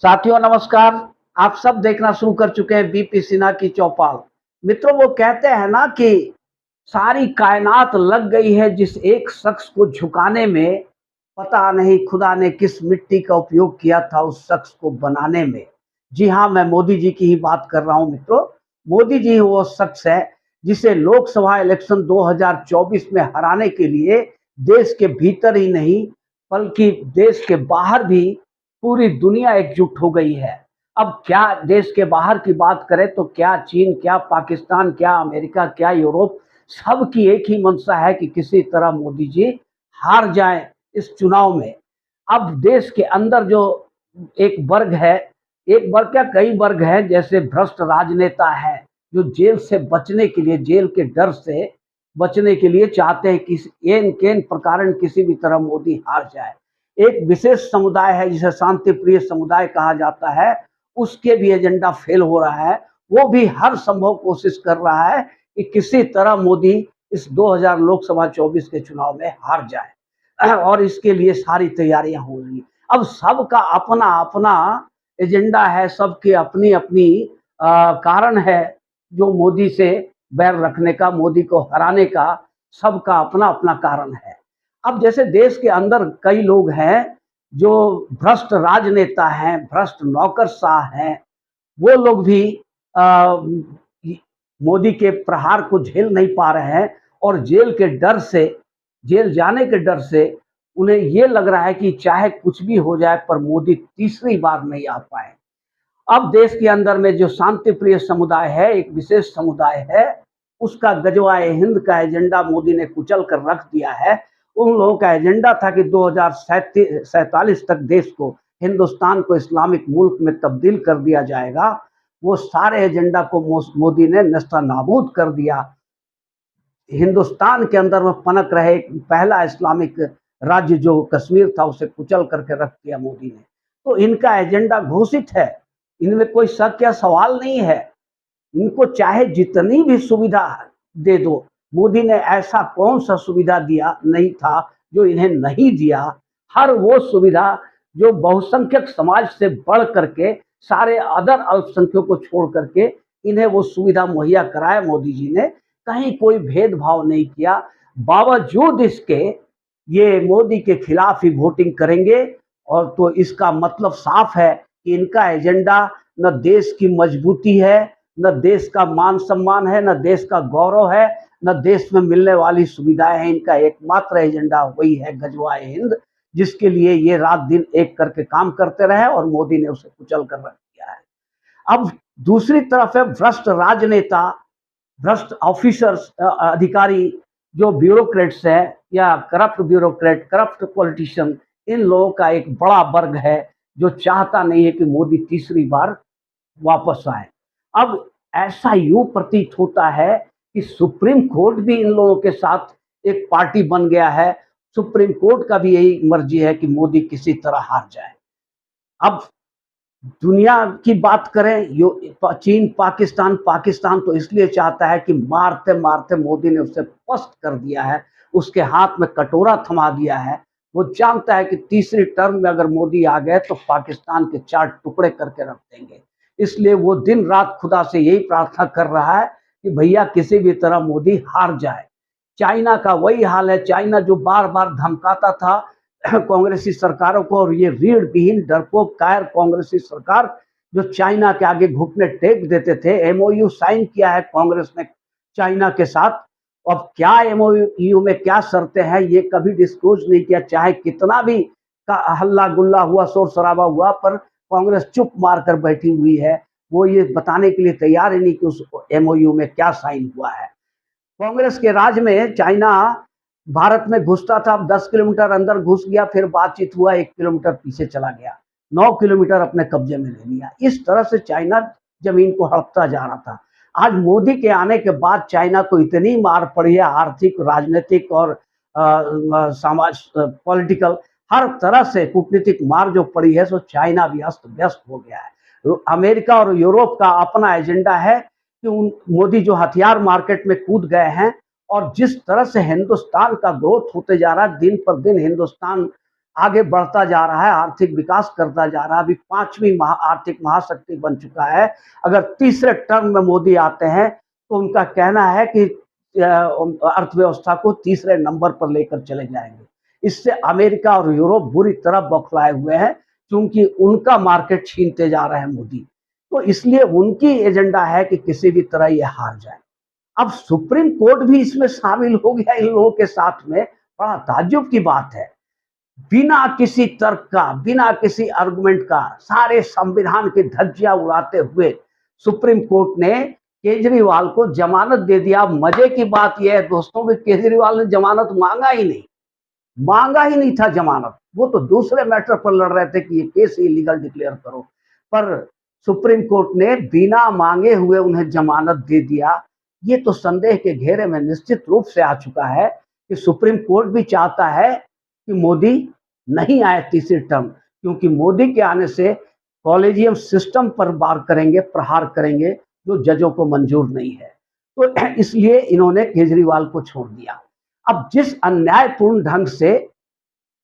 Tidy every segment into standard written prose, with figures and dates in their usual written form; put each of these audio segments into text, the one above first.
साथियों नमस्कार। आप सब देखना शुरू कर चुके हैं बीपी सिन्हा की चौपाल। मित्रों, वो कहते हैं ना कि सारी कायनात लग गई है जिस एक शख्स को झुकाने में। पता नहीं खुदा ने किस मिट्टी का उपयोग किया था उस शख्स को बनाने में। जी हाँ, मैं मोदी जी की ही बात कर रहा हूँ मित्रों। मोदी जी वो शख्स है जिसे लोकसभा इलेक्शन 2024 में हराने के लिए देश के भीतर ही नहीं बल्कि देश के बाहर भी पूरी दुनिया एकजुट हो गई है। अब क्या देश के बाहर की बात करें तो क्या चीन, क्या पाकिस्तान, क्या अमेरिका, क्या यूरोप, सबकी एक ही मंशा है कि किसी तरह मोदी जी हार जाएं इस चुनाव में। अब देश के अंदर जो एक वर्ग है, एक वर्ग क्या कई वर्ग हैं, जैसे भ्रष्ट राजनेता है जो जेल से बचने के लिए, जेल के डर से बचने के लिए चाहते हैं कि एन केन प्रकार किसी भी तरह मोदी हार जाए। एक विशेष समुदाय है जिसे शांति प्रिय समुदाय कहा जाता है, उसके भी एजेंडा फेल हो रहा है। वो भी हर संभव कोशिश कर रहा है कि किसी तरह मोदी इस 2000 लोकसभा 24 के चुनाव में हार जाए और इसके लिए सारी तैयारियां हो रही। अब सबका अपना अपना एजेंडा है, सबकी अपनी अपनी कारण है जो मोदी से बैर रखने का, मोदी को हराने का सबका अपना अपना कारण है। अब जैसे देश के अंदर कई लोग हैं जो भ्रष्ट राजनेता हैं, भ्रष्ट नौकरशाह हैं, वो लोग भी आ, मोदी के प्रहार को झेल नहीं पा रहे हैं और जेल के डर से, जेल जाने के डर से उन्हें ये लग रहा है कि चाहे कुछ भी हो जाए पर मोदी तीसरी बार नहीं आ पाए। अब देश के अंदर में जो शांति प्रिय समुदाय है, एक विशेष समुदाय है, उसका गजवाए हिंद का एजेंडा मोदी ने कुचल कर रख दिया है। उन लोगों का एजेंडा था कि 2047 तक देश को, हिंदुस्तान को इस्लामिक मुल्क में तब्दील कर दिया जाएगा। वो सारे एजेंडा को मोदी ने नस्तानाबूद कर दिया। हिंदुस्तान के अंदर में पनप रहे पहला इस्लामिक राज्य जो कश्मीर था उसे कुचल करके रख दिया मोदी ने। तो इनका एजेंडा घोषित है, इनमें कोई शक या सवाल नहीं है। इनको चाहे जितनी भी सुविधा दे दो, मोदी ने ऐसा कौन सा सुविधा दिया नहीं था जो इन्हें नहीं दिया। हर वो सुविधा जो बहुसंख्यक समाज से बढ़ करके, सारे अदर अल्पसंख्यकों को छोड़ करके इन्हें वो सुविधा मुहैया कराया मोदी जी ने। कहीं कोई भेदभाव नहीं किया। बावजूद इसके ये मोदी के खिलाफ ही वोटिंग करेंगे। और तो इसका मतलब साफ है कि इनका एजेंडा न देश की मजबूती है, न देश का मान सम्मान है, न देश का गौरव है, न देश में मिलने वाली सुविधाएं हैं। इनका एकमात्र एजेंडा वही है गजवाए हिंद, जिसके लिए ये रात दिन एक करके काम करते रहे और मोदी ने उसे कुचल कर रख दिया है। अब दूसरी तरफ है भ्रष्ट राजनेता, भ्रष्ट ऑफिसर्स, अधिकारी, जो ब्यूरोक्रेट्स है या करप्ट ब्यूरोक्रेट, करप्ट पॉलिटिशियन, इन लोगों का एक बड़ा वर्ग है जो चाहता नहीं है कि मोदी तीसरी बार वापस आए। अब ऐसा यूं प्रतीत होता है कि सुप्रीम कोर्ट भी इन लोगों के साथ एक पार्टी बन गया है। सुप्रीम कोर्ट का भी यही मर्जी है कि मोदी किसी तरह हार जाए। अब दुनिया की बात करें, चीन, पाकिस्तान, पाकिस्तान तो इसलिए चाहता है कि मारते मारते मोदी ने उसे पस्त कर दिया है, उसके हाथ में कटोरा थमा दिया है। वो जानता है कि तीसरी टर्म में अगर मोदी आ गए तो पाकिस्तान के चार टुकड़े करके रख देंगे। इसलिए वो दिन रात खुदा से यही प्रार्थना कर रहा है कि भैया किसी भी तरह मोदी हार जाए। चाइना का वही हाल है। चाइना जो बार बार धमकाता था कांग्रेसी सरकारों को, और ये रीढ़ विहीन डरपोक कायर कांग्रेसी सरकार जो चाइना के आगे घुटने टेक देते थे। एमओयू साइन किया है कांग्रेस ने चाइना के साथ। अब क्या एमओयू में क्या शर्तें हैं ये कभी डिस्क्लोज नहीं किया। चाहे कितना भी का हल्ला गुल्ला हुआ, शोर शराबा हुआ, पर कांग्रेस चुप मार कर बैठी हुई है। वो ये बताने के लिए तैयार ही नहीं कि उस एमओयू में क्या साइन हुआ है। कांग्रेस के राज में चाइना भारत में घुसता था, अब 10 किलोमीटर अंदर घुस गया, फिर बातचीत हुआ 1 किलोमीटर पीछे चला गया, 9 किलोमीटर अपने कब्जे में ले लिया। इस तरह से चाइना जमीन को हड़पता जा रहा था। आज मोदी के आने के बाद चाइना को इतनी मार पड़ी है, आर्थिक, राजनीतिक और समाज, पॉलिटिकल, हर तरह से कूटनीतिक मार जो पड़ी है, सो चाइना भी अस्त व्यस्त हो गया है। अमेरिका और यूरोप का अपना एजेंडा है कि मोदी जो हथियार मार्केट में कूद गए हैं, और जिस तरह से हिंदुस्तान का ग्रोथ होते जा रहा है, दिन पर दिन हिंदुस्तान आगे बढ़ता जा रहा है, आर्थिक विकास करता जा रहा है। अभी 5वीं आर्थिक महाशक्ति बन चुका है। अगर तीसरे टर्म में मोदी आते हैं तो उनका कहना है कि अर्थव्यवस्था को तीसरे नंबर पर लेकर चले जाएंगे। इससे अमेरिका और यूरोप बुरी तरह बौखलाए हुए हैं, क्योंकि उनका मार्केट छीनते जा रहे हैं मोदी। तो इसलिए उनकी एजेंडा है कि किसी भी तरह ये हार जाए। अब सुप्रीम कोर्ट भी इसमें शामिल हो गया इन लोगों के साथ में। बड़ा ताज्जुब की बात है, बिना किसी तर्क का, बिना किसी आर्गुमेंट का, सारे संविधान की धज्जियां उड़ाते हुए सुप्रीम कोर्ट ने केजरीवाल को जमानत दे दिया। मजे की बात यह है दोस्तों कि केजरीवाल ने जमानत मांगा ही नहीं था जमानत। वो तो दूसरे मैटर पर लड़ रहे थे कि ये केस इलीगल डिक्लेयर करो, पर सुप्रीम कोर्ट ने बिना मांगे हुए उन्हें जमानत दे दिया। ये तो संदेह के घेरे में निश्चित रूप से आ चुका है कि सुप्रीम कोर्ट भी चाहता है कि मोदी नहीं आए तीसरी टर्म, क्योंकि मोदी के आने से कॉलेजियम सिस्टम पर प्रहार करेंगे जो जजों को मंजूर नहीं है। तो इसलिए इन्होंने केजरीवाल को छोड़ दिया। अब जिस अन्यायपूर्ण ढंग से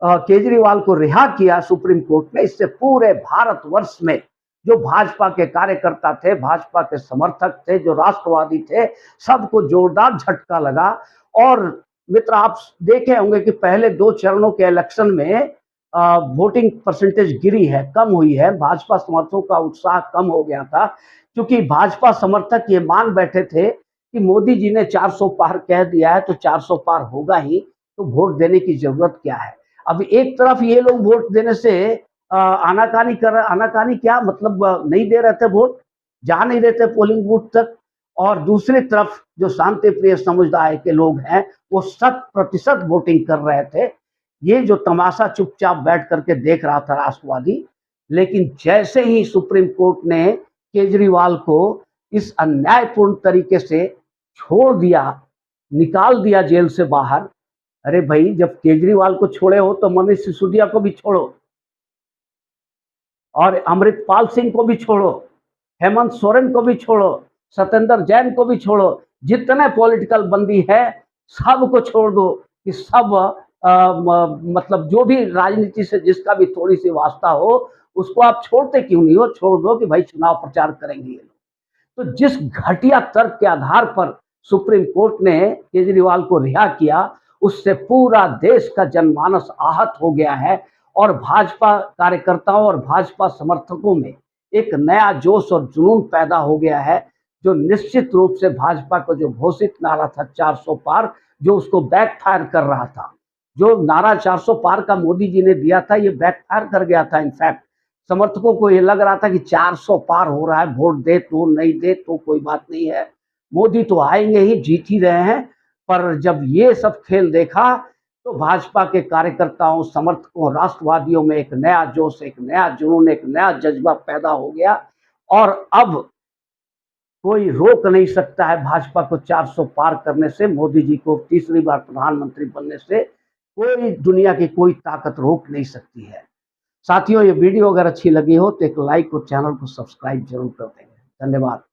केजरीवाल को रिहा किया सुप्रीम कोर्ट ने, इससे पूरे भारतवर्ष में जो भाजपा के कार्यकर्ता थे, भाजपा के समर्थक थे, जो राष्ट्रवादी थे, सबको जोरदार झटका लगा। और मित्र, आप देखे होंगे कि पहले 2 चरणों के इलेक्शन में वोटिंग परसेंटेज गिरी है, कम हुई है। भाजपा समर्थकों का उत्साह कम हो गया था, क्योंकि भाजपा समर्थक ये मान बैठे थे कि मोदी जी ने 400 पार कह दिया है तो 400 पार होगा ही, तो वोट देने की जरूरत क्या है। अब एक तरफ ये लोग वोट देने से आनाकानी क्या मतलब, नहीं दे रहे थे वोट, जा नहीं रहे थे पोलिंग बूथ तक। और दूसरी तरफ जो शांति प्रिय समुदाय के लोग हैं वो 100% वोटिंग कर रहे थे। ये जो तमाशा चुपचाप बैठ करके देख रहा था राष्ट्रवादी। लेकिन जैसे ही सुप्रीम कोर्ट ने केजरीवाल को इस अन्यायपूर्ण तरीके से छोड़ दिया, निकाल दिया जेल से बाहर। अरे भाई, जब केजरीवाल को छोड़े हो तो मनीष सिसोदिया को भी छोड़ो, और अमृतपाल सिंह को भी छोड़ो, हेमंत सोरेन को भी छोड़ो, सत्येंद्र जैन को भी छोड़ो, जितने पॉलिटिकल बंदी है सबको छोड़ दो। कि सब मतलब जो भी राजनीति से जिसका भी थोड़ी सी वास्ता हो, उसको आप छोड़ते क्यों नहीं हो? छोड़ दो कि भाई चुनाव प्रचार करेंगे ये लोग। तो जिस घटिया तर्क के आधार पर सुप्रीम कोर्ट ने केजरीवाल को रिहा किया, उससे पूरा देश का जनमानस आहत हो गया है। और भाजपा कार्यकर्ताओं और भाजपा समर्थकों में एक नया जोश और जुनून पैदा हो गया है, जो निश्चित रूप से भाजपा को जो घोषित नारा था 400 पार, जो उसको बैकफायर कर रहा था। जो नारा 400 पार का मोदी जी ने दिया था, ये बैकफायर कर गया था। इनफैक्ट समर्थकों को ये लग रहा था कि 400 पार हो रहा है, वोट दे तो नहीं दे तो कोई बात नहीं है, मोदी तो आएंगे ही, जीत ही रहे हैं। पर जब ये सब खेल देखा तो भाजपा के कार्यकर्ताओं, समर्थकों, राष्ट्रवादियों में एक नया जोश, एक नया जुनून, एक नया जज्बा पैदा हो गया। और अब कोई रोक नहीं सकता है भाजपा को 400 पार करने से, मोदी जी को तीसरी बार प्रधानमंत्री बनने से कोई दुनिया की कोई ताकत रोक नहीं सकती है। साथियों, ये वीडियो अगर अच्छी लगी हो तो एक लाइक और चैनल को सब्सक्राइब जरूर कर देंगे। धन्यवाद।